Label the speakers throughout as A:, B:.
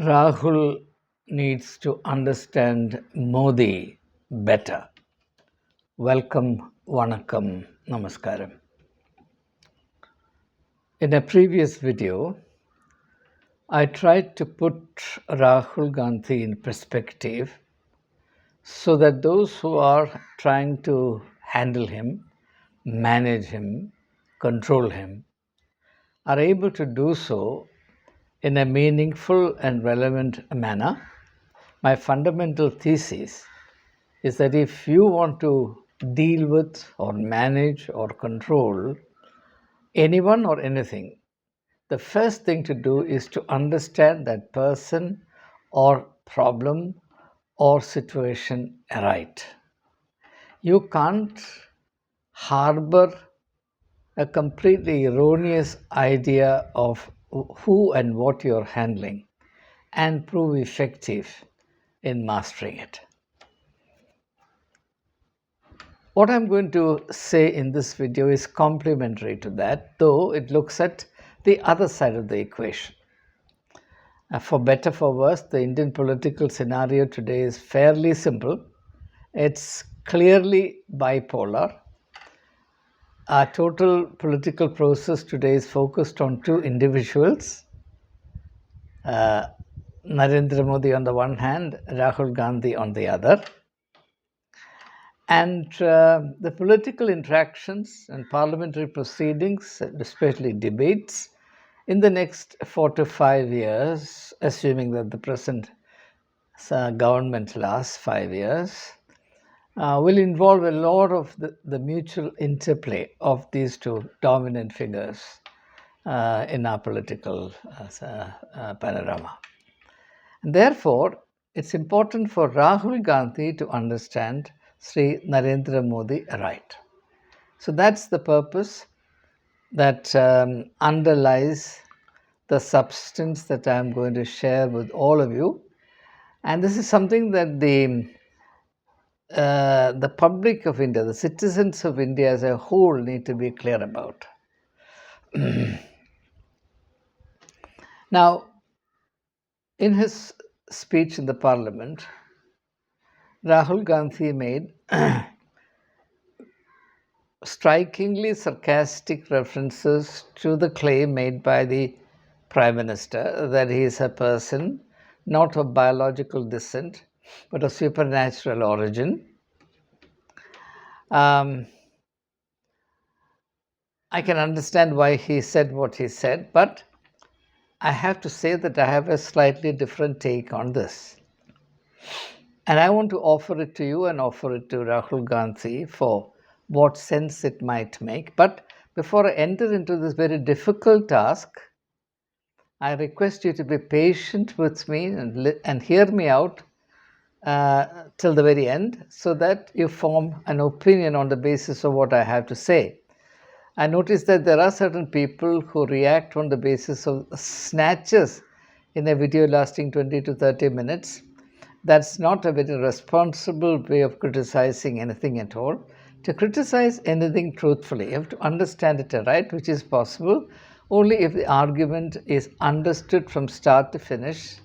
A: Rahul needs to understand Modi better. Welcome, Vanakkam, Namaskaram. In a previous video, I tried to put Rahul Gandhi in perspective so that those who are trying to handle him, manage him, control him, are able to do so in a meaningful and relevant manner. My fundamental thesis is that if you want to deal with or manage or control anyone or anything, the first thing to do is to understand that person or problem or situation right. You can't harbor a completely erroneous idea of who and what you're handling and prove effective in mastering it. What I'm going to say in this video is complementary to that, though it looks at the other side of the equation. For better, for worse, the Indian political scenario today is fairly simple. It's clearly bipolar. Our total political process today is focused on two individuals, uh, Narendra Modi on the one hand, Rahul Gandhi on the other. And the political interactions and parliamentary proceedings, especially debates, in the next 4 to 5 years, assuming that the present government lasts 5 years, will involve a lot of the mutual interplay of these two dominant figures in our political panorama. And therefore, it's important for Rahul Gandhi to understand Sri Narendra Modi right. So that's the purpose that underlies the substance that I'm going to share with all of you. And this is something that the public of India, the citizens of India as a whole, need to be clear about. Now, in his speech in the parliament, Rahul Gandhi made strikingly sarcastic references to the claim made by the Prime Minister that he is a person not of biological descent but of supernatural origin. I can understand why he said what he said, but I have to say that I have a slightly different take on this. And I want to offer it to you and offer it to Rahul Gandhi for what sense it might make. But before I enter into this very difficult task, I request you to be patient with me and hear me out till the very end so that you form an opinion on the basis of what I have to say. I notice that there are certain people who react on the basis of snatches in a video lasting 20 to 30 minutes. That's not a very responsible way of criticizing anything at all. To criticize anything truthfully, you have to understand it right, which is possible only if the argument is understood from start to finish,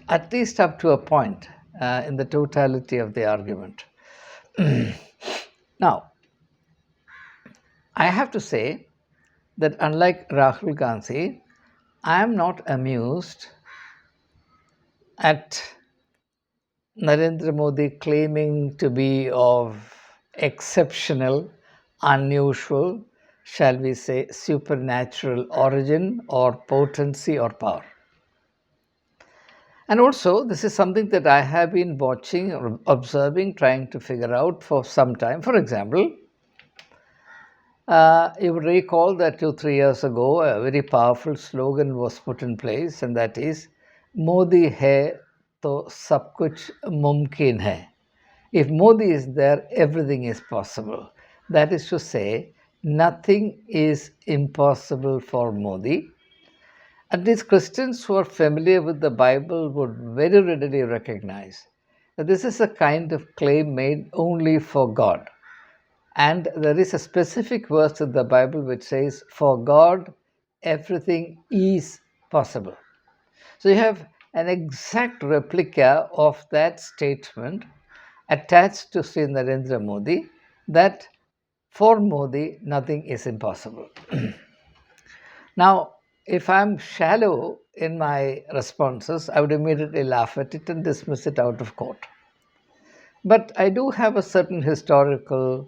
A: at least up to a point in the totality of the argument. Now, I have to say that unlike Rahul Gandhi, I am not amused at Narendra Modi claiming to be of exceptional, unusual, shall we say, supernatural origin or potency or power. And also, this is something that I have been watching or observing, trying to figure out for some time. For example, you would recall that 2 3 years ago, a very powerful slogan was put in place, and that is Modi hai to sab kuch mumkin hai. If Modi is there, everything is possible. That is to say, nothing is impossible for Modi. At least Christians who are familiar with the Bible would very readily recognize that this is a kind of claim made only for God. And there is a specific verse in the Bible which says, for God, everything is possible. So you have an exact replica of that statement attached to Sri Narendra Modi, that for Modi nothing is impossible. Now, if I'm shallow in my responses, I would immediately laugh at it and dismiss it out of court. But I do have a certain historical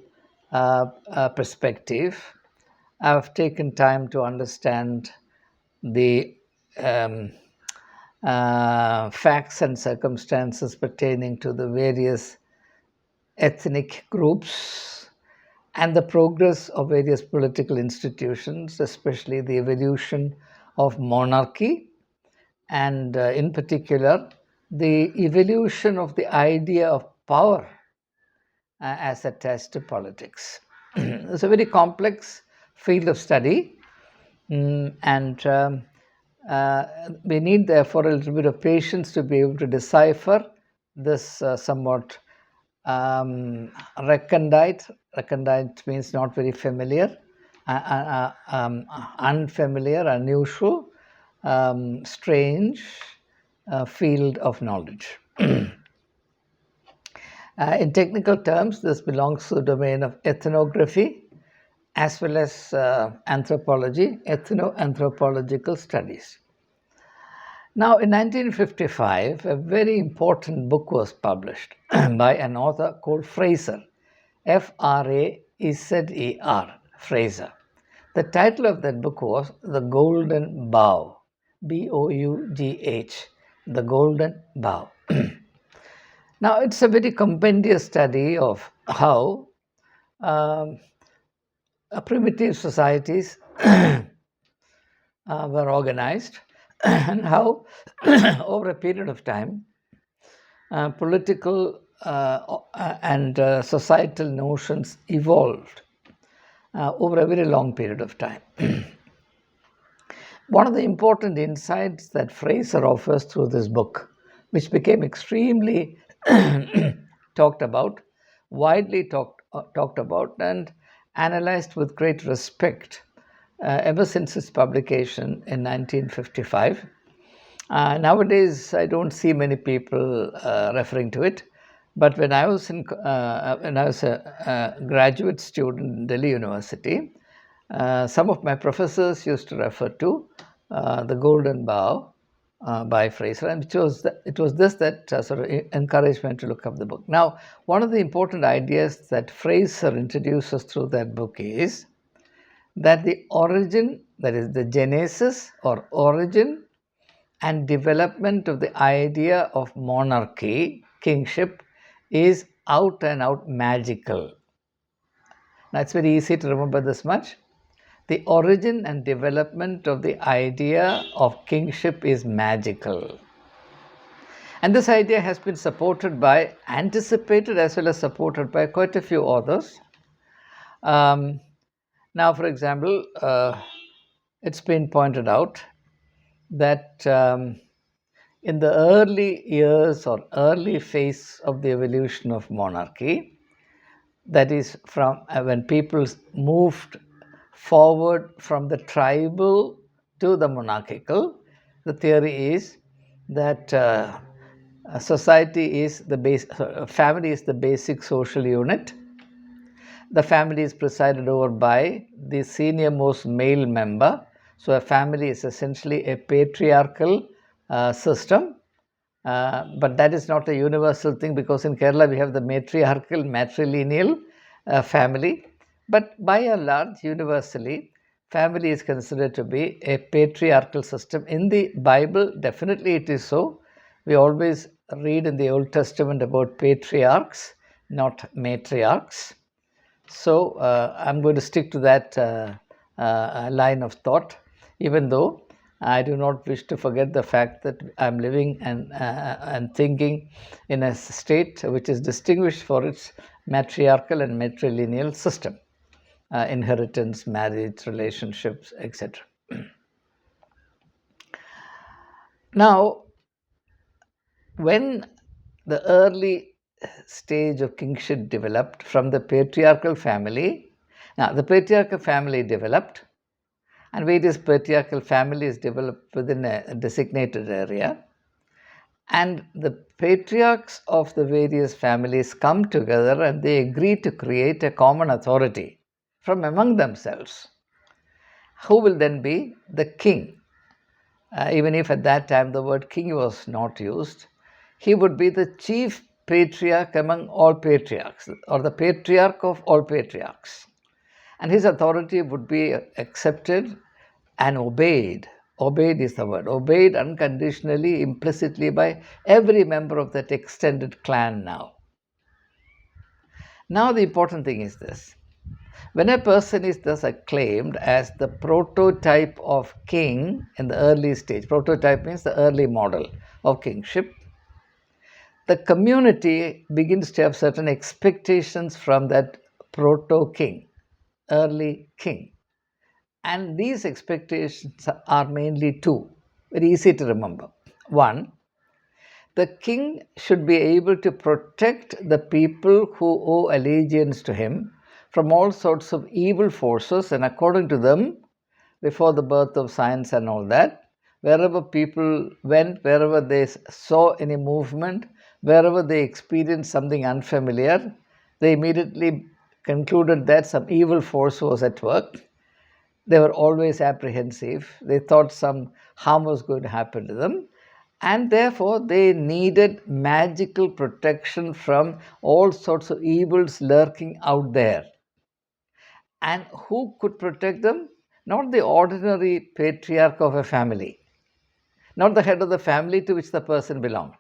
A: perspective. I've taken time to understand the um, facts and circumstances pertaining to the various ethnic groups and the progress of various political institutions, especially the evolution of monarchy, and in particular, the evolution of the idea of power as attached to politics. It's a very complex field of study, and we need, therefore, a little bit of patience to be able to decipher this somewhat recondite. Recondite means not very familiar, unfamiliar, unusual, strange field of knowledge. In technical terms, this belongs to the domain of ethnography as well as anthropology, ethno-anthropological studies. Now, in 1955, a very important book was published by an author called Fraser, Frazer, Fraser. The title of that book was The Golden Bough, Bough, The Golden Bough. Now, it's a very compendious study of how primitive societies were organized and how, over a period of time, political and societal notions evolved over a very long period of time. One of the important insights that Fraser offers through this book, which became extremely talked about, widely talked about, and analyzed with great respect ever since its publication in 1955. Nowadays, I don't see many people referring to it. But when I was a graduate student in Delhi University, some of my professors used to refer to The Golden Bough by Fraser, and it was this that sort of encouraged me to look up the book. Now, one of the important ideas that Fraser introduces through that book is that the origin, that is the genesis or origin and development of the idea of monarchy, kingship, is out and out magical. Now, it's very easy to remember this much. The origin and development of the idea of kingship is magical. And this idea has been supported by, anticipated as well as supported by quite a few authors. Now, for example, it's been pointed out that in the early years or early phase of the evolution of monarchy, that is from when people moved forward from the tribal to the monarchical, the theory is that society is the base, family is the basic social unit. The family is presided over by the senior most male member. So a family is essentially a patriarchal system. But that is not a universal thing, because in Kerala we have the matriarchal, matrilineal family. But by and large, universally, family is considered to be a patriarchal system. In the Bible, definitely it is so. We always read in the Old Testament about patriarchs, not matriarchs. So I'm going to stick to that line of thought, even though I do not wish to forget the fact that I'm living and thinking in a state which is distinguished for its matriarchal and matrilineal system, inheritance, marriage, relationships, etc. Now, when the early stage of kingship developed from the patriarchal family, now the patriarchal family developed, and various patriarchal families developed within a designated area. And the patriarchs of the various families come together and they agree to create a common authority from among themselves, who will then be the king. Even if at that time the word king was not used, he would be the chief patriarch among all patriarchs, or the patriarch of all patriarchs. And his authority would be accepted and obeyed. Obeyed is the word. Obeyed unconditionally, implicitly by every member of that extended clan now. Now, the important thing is this: when a person is thus acclaimed as the prototype of king in the early stage, prototype means the early model of kingship, the community begins to have certain expectations from that proto king, early king. And these expectations are mainly two, very easy to remember. One, the king should be able to protect the people who owe allegiance to him from all sorts of evil forces, and according to them, before the birth of science and all that, wherever people went, wherever they saw any movement, wherever they experienced something unfamiliar, they immediately concluded that some evil force was at work. They were always apprehensive. They thought some harm was going to happen to them. And therefore, they needed magical protection from all sorts of evils lurking out there. And who could protect them? Not the ordinary patriarch of a family, not the head of the family to which the person belonged,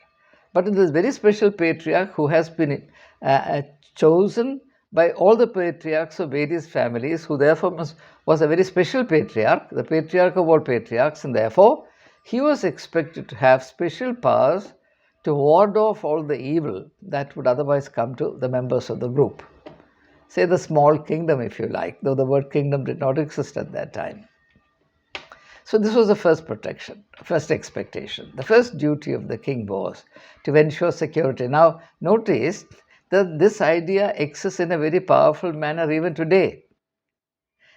A: but this very special patriarch who has been chosen by all the patriarchs of various families, who therefore was a very special patriarch, the patriarch of all patriarchs, and therefore he was expected to have special powers to ward off all the evil that would otherwise come to the members of the group. Say the small kingdom, if you like, though the word kingdom did not exist at that time. So this was the first protection, first expectation. The first duty of the king was to ensure security. Now, notice that this idea exists in a very powerful manner even today.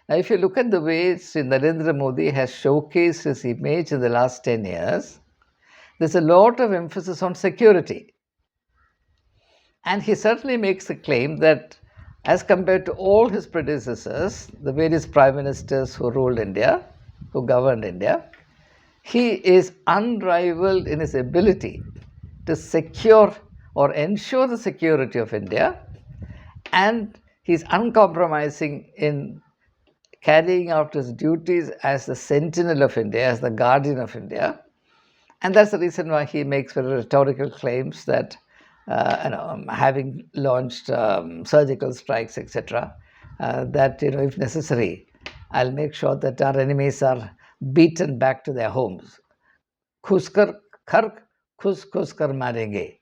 A: Now, if you look at the way Sri Narendra Modi has showcased his image in the last 10 years, there's a lot of emphasis on security. And he certainly makes the claim that as compared to all his predecessors, the various prime ministers who ruled India, who governed India, he is unrivaled in his ability to secure or ensure the security of India, and he's uncompromising in carrying out his duties as the sentinel of India, as the guardian of India. And that's the reason why he makes very rhetorical claims that having launched surgical strikes, etc., that if necessary, I'll make sure that our enemies are beaten back to their homes. Khuskar khark, khuskar marenge.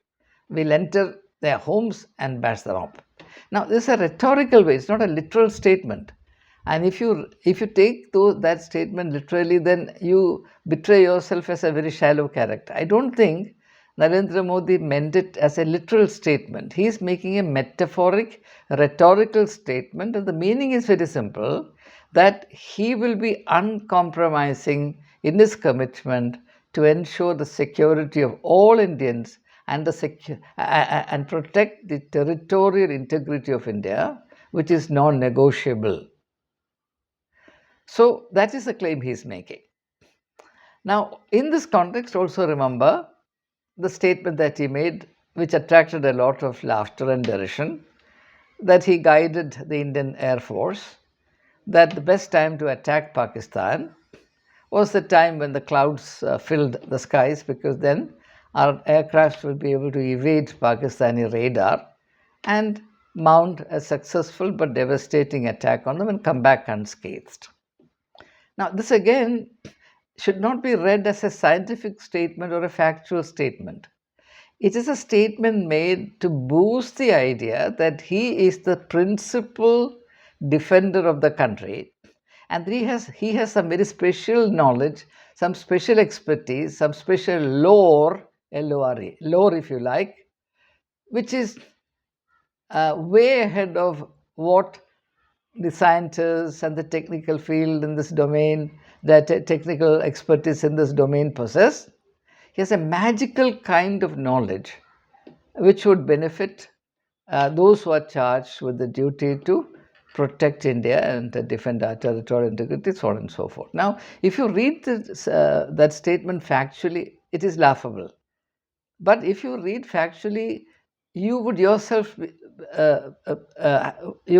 A: We'll enter their homes and bash them up. Now, this is a rhetorical way. It's not a literal statement. And if you take that statement literally, then you betray yourself as a very shallow character. I don't think Narendra Modi meant it as a literal statement. He is making a metaphoric, rhetorical statement, and the meaning is very simple, that he will be uncompromising in his commitment to ensure the security of all Indians and protect the territorial integrity of India, which is non-negotiable. So that is the claim he is making. Now, in this context, also remember the statement that he made, which attracted a lot of laughter and derision, that he guided the Indian Air Force, that the best time to attack Pakistan was the time when the clouds filled the skies, because then our aircraft will be able to evade Pakistani radar and mount a successful but devastating attack on them and come back unscathed. Now, this again should not be read as a scientific statement or a factual statement. It is a statement made to boost the idea that he is the principal defender of the country, and he has some very special knowledge, some special expertise, some special lore, L-O-R-E, lore if you like, which is way ahead of what the scientists and the technical field in this domain, that technical expertise in this domain possess. He has a magical kind of knowledge which would benefit those who are charged with the duty to protect India and defend our territorial integrity, so on and so forth. Now, if you read that statement factually, it is laughable. But if you read factually, you would yourself, you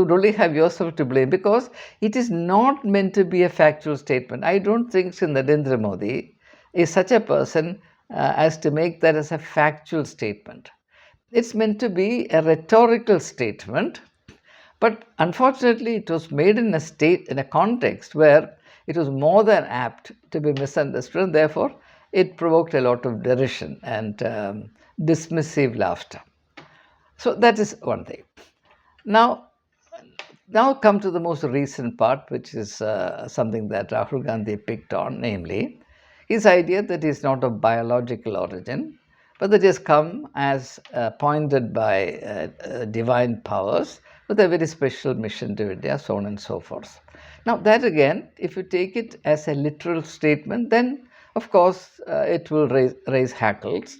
A: would only have yourself to blame, because it is not meant to be a factual statement. I don't think Sri Narendra Modi is such a person as to make that as a factual statement. It's meant to be a rhetorical statement, but unfortunately it was made in a context where it was more than apt to be misunderstood, and therefore it provoked a lot of derision and dismissive laughter. So that is one thing. Now, come to the most recent part, which is something that Rahul Gandhi picked on, namely his idea that he is not of biological origin, but that he has come as appointed by divine powers with a very special mission to India, so on and so forth. Now, that again, if you take it as a literal statement, then of course it will raise hackles.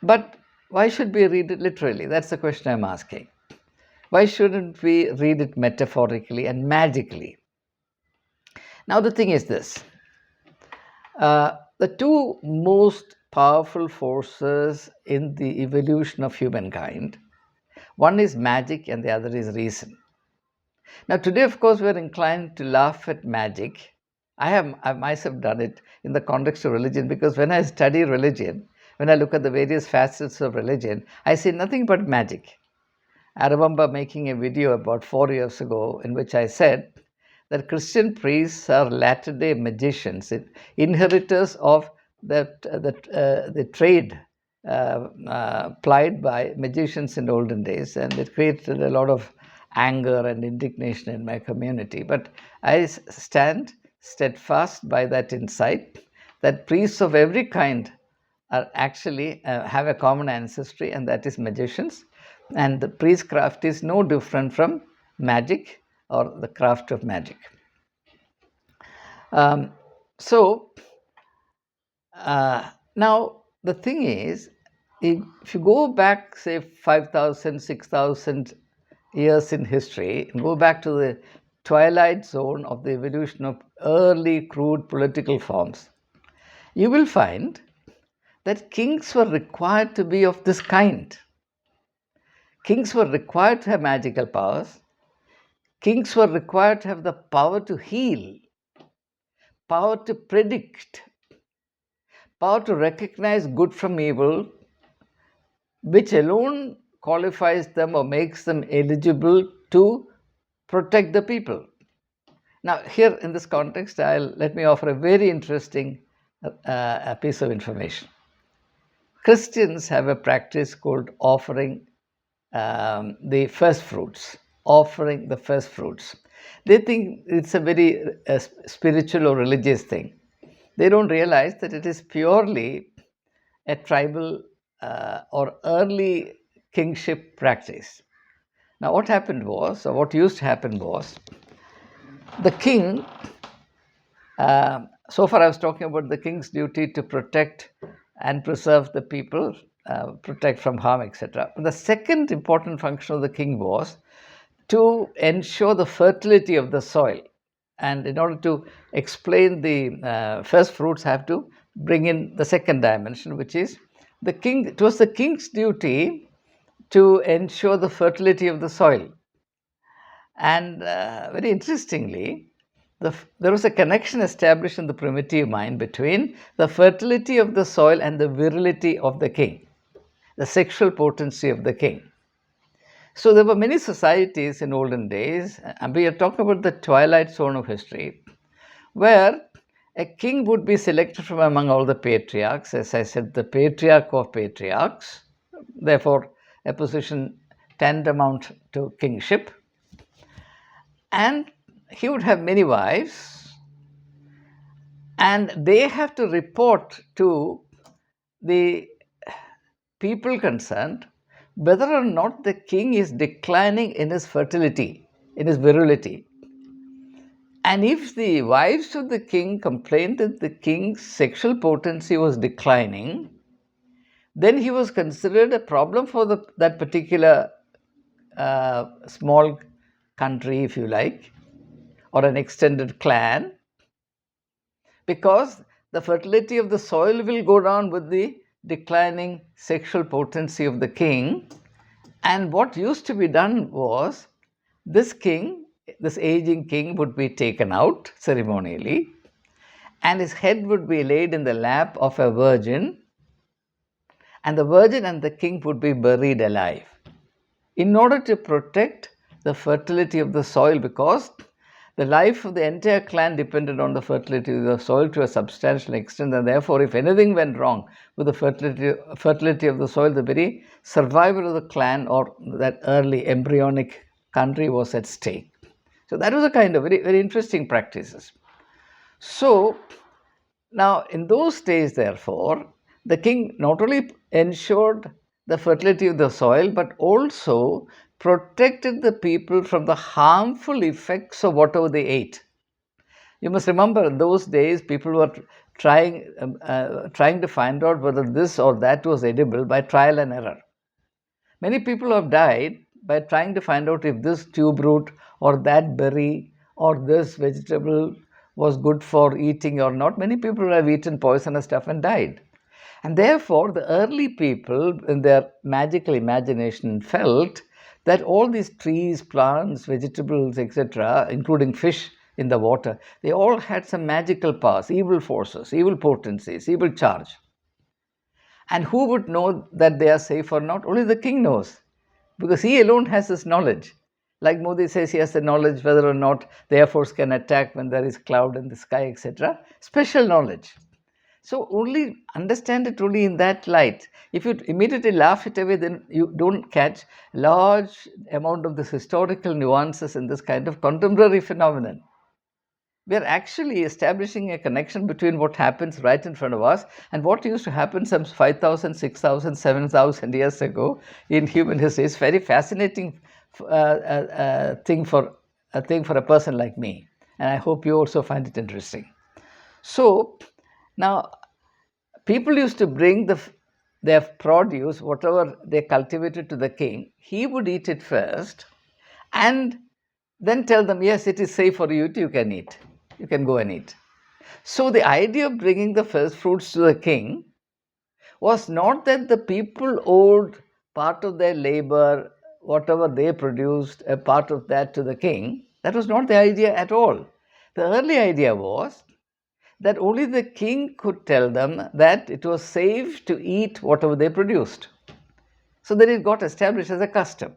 A: But why should we read it literally? That's the question I'm asking. Why shouldn't we read it metaphorically and magically? Now, the thing is this. The two most powerful forces in the evolution of humankind, one is magic and the other is reason. Now, today, of course, we're inclined to laugh at magic. I've myself done it in the context of religion, because when I study religion, when I look at the various facets of religion, I see nothing but magic. I remember making a video about 4 years ago in which I said that Christian priests are latter-day magicians, inheritors of the trade plied by magicians in olden days, and it created a lot of anger and indignation in my community. But I stand steadfast by that insight that priests of every kind are actually have a common ancestry, and that is magicians. And the priestcraft is no different from magic or the craft of magic. So now the thing is, if you go back, say, 5,000, 6,000 years in history, and go back to the twilight zone of the evolution of early crude political forms, you will find that kings were required to be of this kind. Kings were required to have magical powers. Kings were required to have the power to heal, power to predict, power to recognize good from evil, which alone qualifies them or makes them eligible to protect the people. Now, here in this context, let me offer a very interesting piece of information. Christians have a practice called offering the first fruits, offering the first fruits. They think it's a very spiritual or religious thing. They don't realize that it is purely a tribal or early kingship practice. Now, what happened was, or what used to happen was, the king, so far I was talking about the king's duty to protect and preserve the people, protect from harm, etc. The second important function of the king was to ensure the fertility of the soil. And in order to explain the first fruits, I have to bring in the second dimension, which is the king. It was the king's duty to ensure the fertility of the soil. And very interestingly, there was a connection established in the primitive mind between the fertility of the soil and the virility of the king, the sexual potency of the king. So there were many societies in olden days, and we are talking about the twilight zone of history, where a king would be selected from among all the patriarchs, as I said, the patriarch of patriarchs, therefore a position tantamount to kingship. And he would have many wives, and they have to report to the people concerned whether or not the king is declining in his fertility, in his virility. And if the wives of the king complained that the king's sexual potency was declining, then he was considered a problem for that particular small country, if you like, or an extended clan, because the fertility of the soil will go down with the declining sexual potency of the king. And what used to be done was, this king, this aging king, would be taken out ceremonially, and his head would be laid in the lap of a virgin, and the virgin and the king would be buried alive in order to protect the fertility of the soil, because the life of the entire clan depended on the fertility of the soil to a substantial extent, and therefore, if anything went wrong with the fertility of the soil, the very survival of the clan or that early embryonic country was at stake. So that was a kind of very, very interesting practices. So now, in those days, therefore, the king not only ensured the fertility of the soil, but also protected the people from the harmful effects of whatever they ate. You must remember, in those days, people were trying to find out whether this or that was edible by trial and error. Many people have died by trying to find out if this tube root or that berry or this vegetable was good for eating or not. Many people have eaten poisonous stuff and died. And therefore, the early people, in their magical imagination, felt that all these trees, plants, vegetables, etc., including fish in the water, they all had some magical powers, evil forces, evil potencies, evil charge. And who would know that they are safe or not? Only the king knows, because he alone has this knowledge. Like Modi says, he has the knowledge whether or not the Air Force can attack when there is cloud in the sky, etc. Special knowledge. So only understand it only in that light. If you immediately laugh it away, then you don't catch large amount of this historical nuances in this kind of contemporary phenomenon. We are actually establishing a connection between what happens right in front of us and what used to happen some 5,000, 6,000, 7,000 years ago in human history. It's very fascinating thing for a person like me, and I hope you also find it interesting. So now, people used to bring their produce, whatever they cultivated, to the king. He would eat it first, and then tell them, yes, it is safe for you, you can eat. You can go and eat. So the idea of bringing the first fruits to the king was not that the people owed part of their labor, whatever they produced, a part of that to the king. That was not the idea at all. The early idea was that only the king could tell them that it was safe to eat whatever they produced. So then it got established as a custom.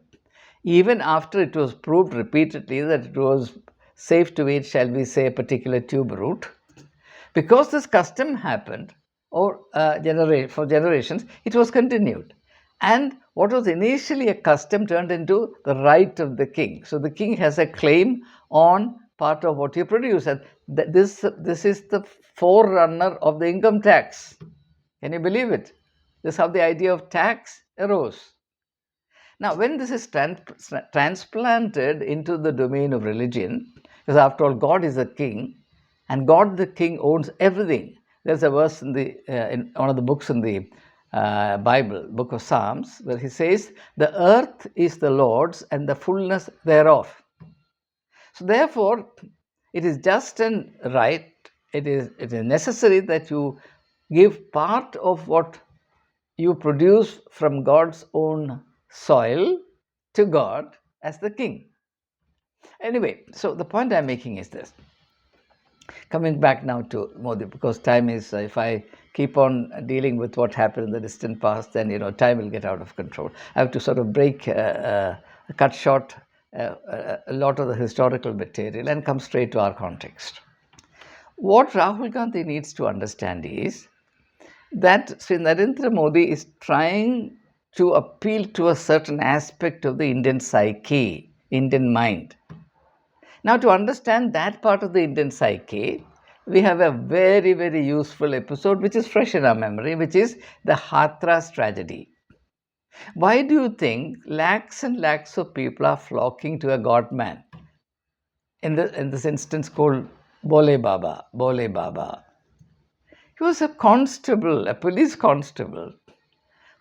A: Even after it was proved repeatedly that it was safe to eat, shall we say, a particular tube root, because this custom happened for generations, it was continued. And what was initially a custom turned into the right of the king. So the king has a claim on part of what you produce. And this is the forerunner of the income tax. Can you believe it? This is how the idea of tax arose. Now, when this is transplanted into the domain of religion, because after all, God is a king, and God the king owns everything. There's a verse in one of the books in the Bible, book of Psalms, where he says, "The earth is the Lord's and the fullness thereof." So therefore, it is just and right, it is necessary that you give part of what you produce from God's own soil to God as the king. Anyway, so the point I'm making is this. Coming back now to Modi, because time is, if I keep on dealing with what happened in the distant past, then time will get out of control. I have to sort of cut short a lot of the historical material and come straight to our context. What Rahul Gandhi needs to understand is that Sri Narendra Modi is trying to appeal to a certain aspect of the Indian psyche, Indian mind. Now, to understand that part of the Indian psyche, we have a very, very useful episode which is fresh in our memory, which is the Hathras tragedy. Why do you think lakhs and lakhs of people are flocking to a god man? In this instance called Bole Baba, Bole Baba. He was a constable, a police constable,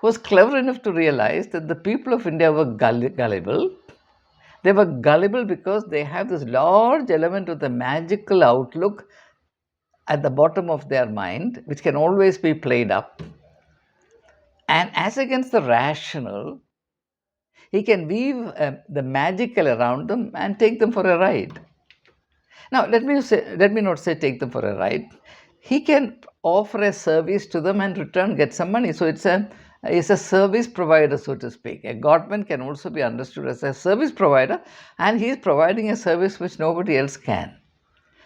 A: was clever enough to realize that the people of India were gullible. They were gullible because they have this large element of the magical outlook at the bottom of their mind, which can always be played up. And as against the rational, he can weave the magical around them and take them for a ride. Now, let me not say take them for a ride. He can offer a service to them and return get some money. So it's a service provider, so to speak. A godman can also be understood as a service provider, and he is providing a service which nobody else can.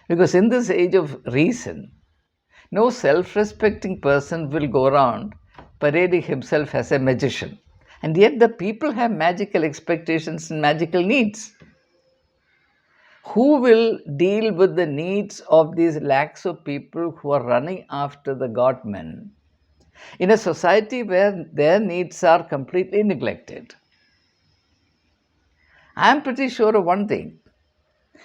A: Because in this age of reason, no self-respecting person will go around parading himself as a magician. And yet the people have magical expectations and magical needs. Who will deal with the needs of these lakhs of people who are running after the godmen in a society where their needs are completely neglected? I am pretty sure of one thing.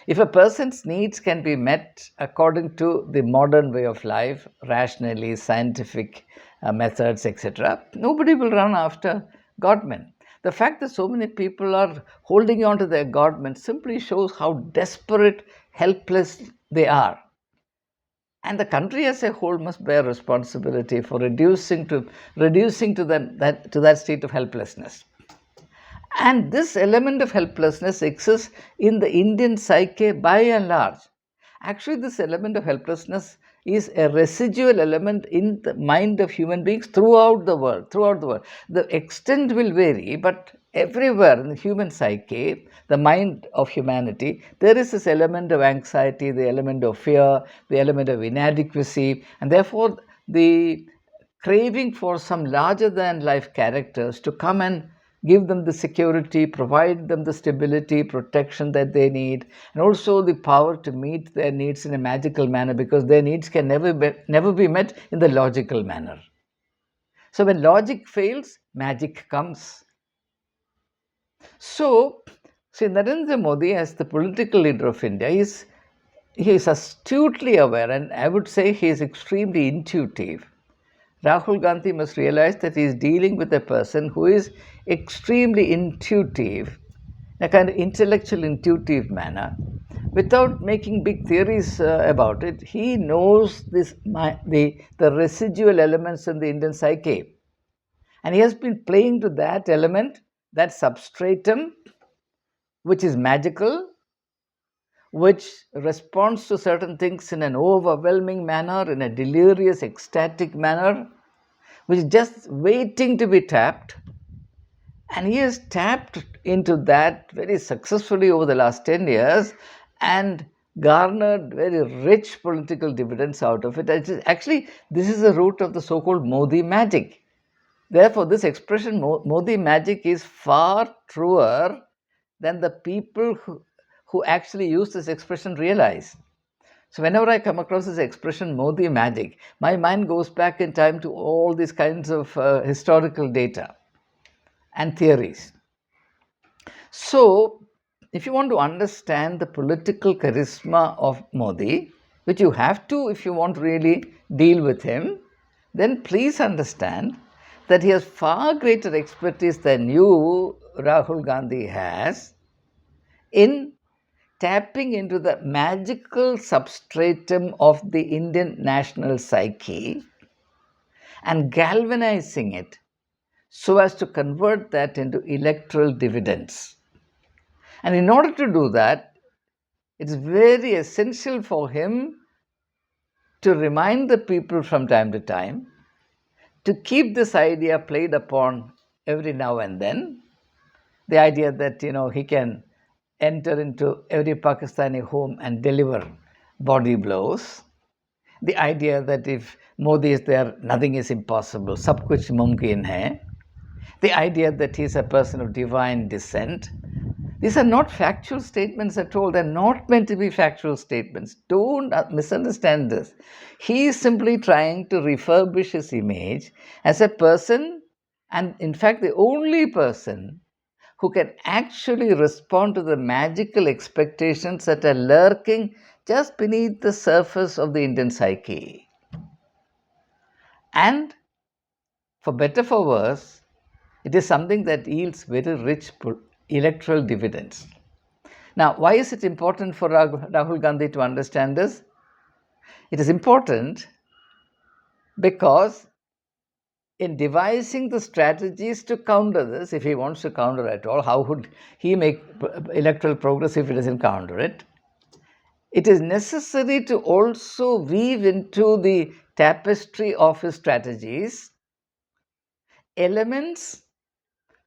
A: If a person's needs can be met according to the modern way of life, rationally, scientific methods, etc., nobody will run after godmen. The fact that so many people are holding on to their godmen simply shows how desperate, helpless they are. And the country as a whole must bear responsibility for reducing to that state of helplessness. And this element of helplessness exists in the Indian psyche by and large. Actually, this element of helplessness is a residual element in the mind of human beings throughout the world. Throughout the world, the extent will vary, but everywhere in the human psyche, the mind of humanity, there is this element of anxiety, the element of fear, the element of inadequacy, and therefore the craving for some larger than life characters to come and give them the security, provide them the stability, protection that they need, and also the power to meet their needs in a magical manner, because their needs can never be met in the logical manner. So when logic fails, magic comes. So, see, Narendra Modi, as the political leader of India, he is astutely aware, and I would say he is extremely intuitive. Rahul Gandhi must realize that he is dealing with a person who is extremely intuitive, in a kind of intellectual, intuitive manner, without making big theories about it. He knows the residual elements in the Indian psyche, and he has been playing to that element, that substratum, which is magical, which responds to certain things in an overwhelming manner, in a delirious, ecstatic manner, which is just waiting to be tapped. And he has tapped into that very successfully over the last 10 years and garnered very rich political dividends out of it. Actually, this is the root of the so called Modi magic. Therefore, this expression Modi magic is far truer than the people who actually use this expression realize. So whenever I come across this expression Modi magic, my mind goes back in time to all these kinds of historical data and theories. So if you want to understand the political charisma of Modi, which you have to if you want to really deal with him, then please understand that he has far greater expertise than you, Rahul Gandhi, has in tapping into the magical substratum of the Indian national psyche and galvanizing it so as to convert that into electoral dividends. And in order to do that, it's very essential for him to remind the people from time to time to keep this idea played upon every now and then. The idea that he can enter into every Pakistani home and deliver body blows. The idea that if Modi is there, nothing is impossible, sab kuch mumkin hai. The idea that he is a person of divine descent. These are not factual statements at all. They're not meant to be factual statements. Don't misunderstand this. He is simply trying to refurbish his image as a person, and in fact, the only person who can actually respond to the magical expectations that are lurking just beneath the surface of the Indian psyche. And for better for worse, It is something that yields very rich electoral dividends. Now, why is it important for Rahul Gandhi to understand this? It is important because in devising the strategies to counter this, if he wants to counter at all, how would he make electoral progress if he doesn't counter it? It is necessary to also weave into the tapestry of his strategies elements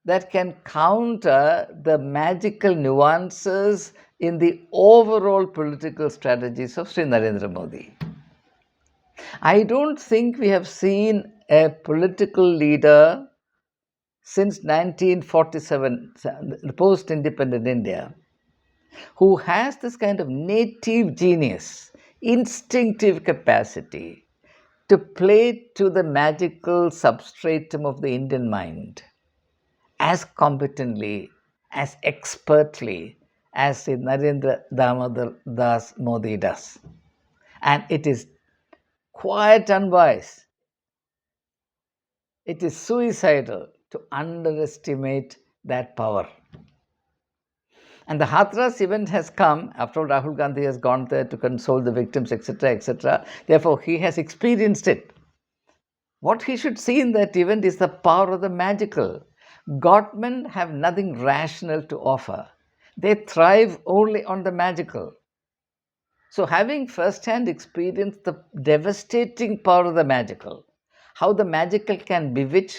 A: that can counter the magical nuances in the overall political strategies of Sri Narendra Modi. I don't think we have seen a political leader since 1947, the post independent India, who has this kind of native genius, instinctive capacity to play to the magical substratum of the Indian mind as competently, as expertly as Narendra Damodar Das Modi does. And it is quite unwise, it is suicidal to underestimate that power. And the Hathras event has come after Rahul Gandhi has gone there to console the victims, etc., etc. Therefore, he has experienced it. What he should see in that event is the power of the magical. Godmen have nothing rational to offer, they thrive only on the magical. So, having first hand experienced the devastating power of the magical, how the magical can bewitch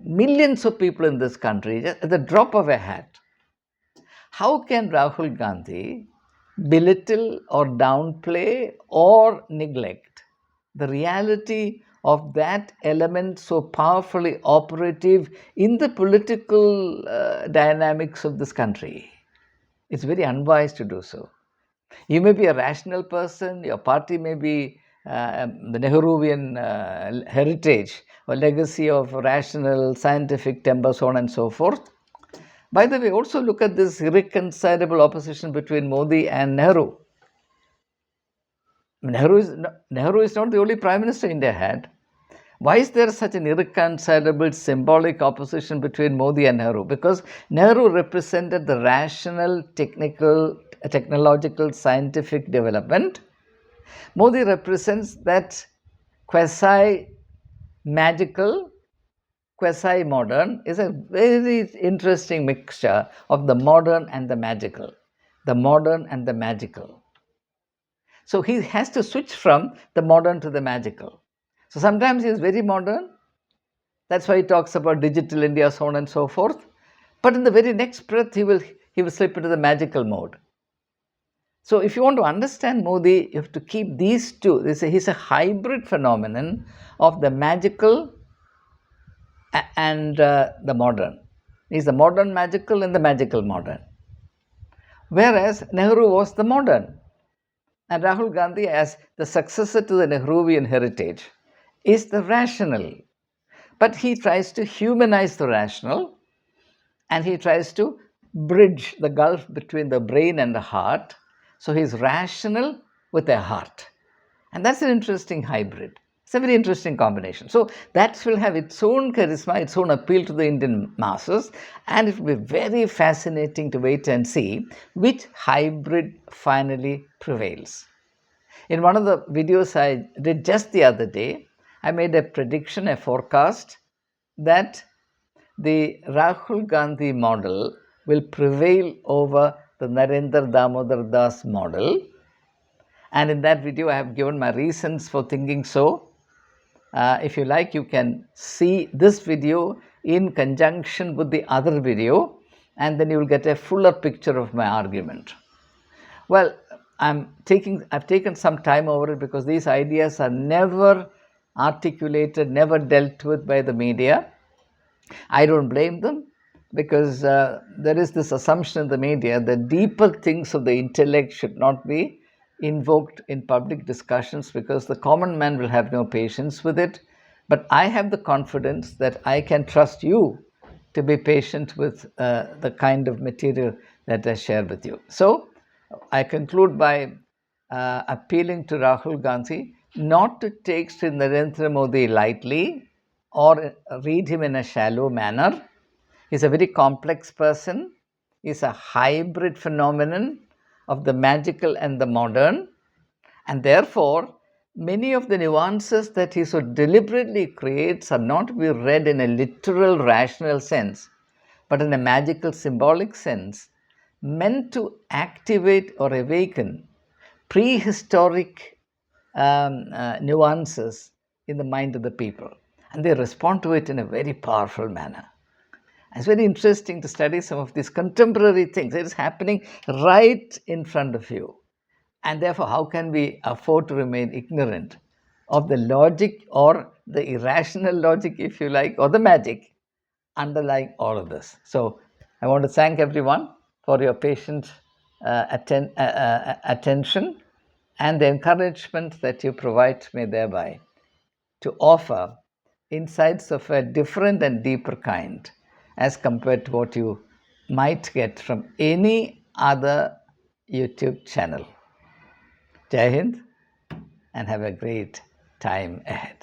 A: millions of people in this country just at the drop of a hat, how can Rahul Gandhi belittle or downplay or neglect the reality of that element so powerfully operative in the political dynamics of this country? It's very unwise to do so. You may be a rational person, your party may be the Nehruvian heritage or legacy of rational, scientific temper, so on and so forth. By the way, also look at this irreconcilable opposition between Modi and Nehru. Nehru is not the only prime minister India had. Why is there such an irreconcilable symbolic opposition between Modi and Nehru? Because Nehru represented the rational, technological, scientific development. Modi represents that quasi magical, quasi modern, is a very interesting mixture of the modern and the magical. The modern and the magical. So he has to switch from the modern to the magical. So sometimes he is very modern. That's why he talks about digital India, so on and so forth. But in the very next breath, he will slip into the magical mode. So if you want to understand Modi, you have to keep these two. He's a hybrid phenomenon of the magical and the modern. He's the modern magical and the magical modern. Whereas Nehru was the modern. And Rahul Gandhi, as the successor to the Nehruvian heritage, is the rational. But he tries to humanize the rational and he tries to bridge the gulf between the brain and the heart. So he's rational with a heart. And that's an interesting hybrid. It's a very interesting combination. So that will have its own charisma, its own appeal to the Indian masses, and it will be very fascinating to wait and see which hybrid finally prevails. In one of the videos I did just the other day, I made a prediction, a forecast that the Rahul Gandhi model will prevail over the Narendra Damodar Das model. And in that video, I have given my reasons for thinking so. If you like, you can see this video in conjunction with the other video, and then you will get a fuller picture of my argument. Well, I've taken some time over it because these ideas are never articulated, never dealt with by the media. I don't blame them because there is this assumption in the media that deeper things of the intellect should not be invoked in public discussions because the common man will have no patience with it. But I have the confidence that I can trust you to be patient with the kind of material that I share with you. So I conclude by appealing to Rahul Gandhi not to take Sri Narendra Modi lightly, or read him in a shallow manner. He's a very complex person. He's a hybrid phenomenon of the magical and the modern. And therefore, many of the nuances that he so deliberately creates are not to be read in a literal, rational sense, but in a magical, symbolic sense, meant to activate or awaken prehistoric nuances in the mind of the people. And they respond to it in a very powerful manner. It's very interesting to study some of these contemporary things. It is happening right in front of you. And therefore, how can we afford to remain ignorant of the logic or the irrational logic, if you like, or the magic underlying all of this? So, I want to thank everyone for your patient attention and the encouragement that you provide me thereby to offer insights of a different and deeper kind as compared to what you might get from any other YouTube channel. Jai Hind and have a great time ahead.